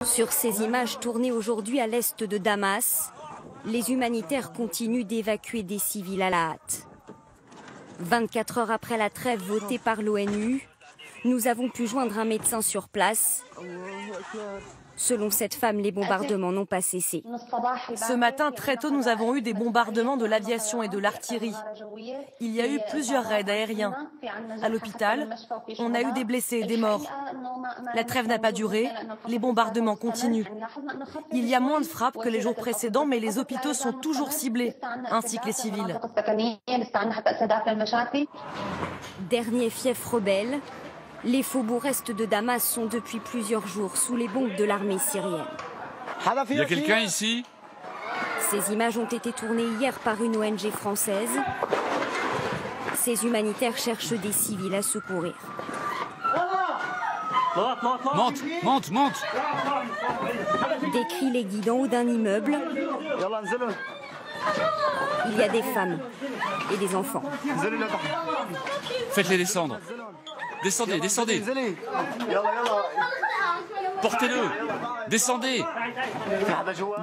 Sur ces images tournées aujourd'hui à l'est de Damas, les humanitaires continuent d'évacuer des civils à la hâte. 24 heures après la trêve votée par l'ONU, nous avons pu joindre un médecin sur place. Selon cette femme, les bombardements n'ont pas cessé. Ce matin, très tôt, nous avons eu des bombardements de l'aviation et de l'artillerie. Il y a eu plusieurs raids aériens. À l'hôpital, on a eu des blessés et des morts. La trêve n'a pas duré, les bombardements continuent. Il y a moins de frappes que les jours précédents, mais les hôpitaux sont toujours ciblés, ainsi que les civils. Dernier fief rebelle, les faubourgs est de Damas sont depuis plusieurs jours sous les bombes de l'armée syrienne. Il y a quelqu'un ici? Ces images ont été tournées hier par une ONG française. Ces humanitaires cherchent des civils à secourir. Monte, monte, monte! Décrit les guides en haut d'un immeuble. Il y a des femmes et des enfants. Faites-les descendre. Descendez, descendez. Portez-le. Descendez.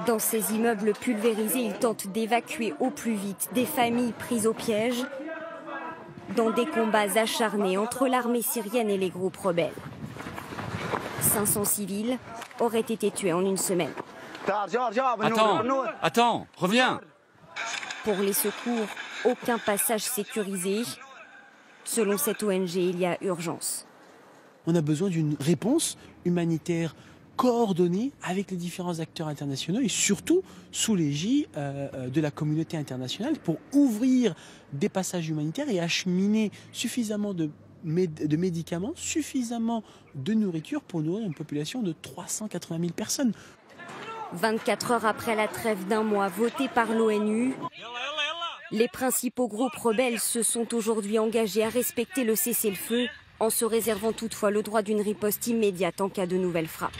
Dans ces immeubles pulvérisés, ils tentent d'évacuer au plus vite des familles prises au piège dans des combats acharnés entre l'armée syrienne et les groupes rebelles. 500 civils auraient été tués en une semaine. Attends, reviens. Pour les secours, aucun passage sécurisé. Selon cette ONG, il y a urgence. On a besoin d'une réponse humanitaire coordonnée avec les différents acteurs internationaux et surtout sous l'égide de la communauté internationale pour ouvrir des passages humanitaires et acheminer suffisamment de médicaments, suffisamment de nourriture pour nourrir une population de 380 000 personnes. 24 heures après la trêve d'un mois votée par l'ONU, les principaux groupes rebelles se sont aujourd'hui engagés à respecter le cessez-le-feu, en se réservant toutefois le droit d'une riposte immédiate en cas de nouvelles frappes.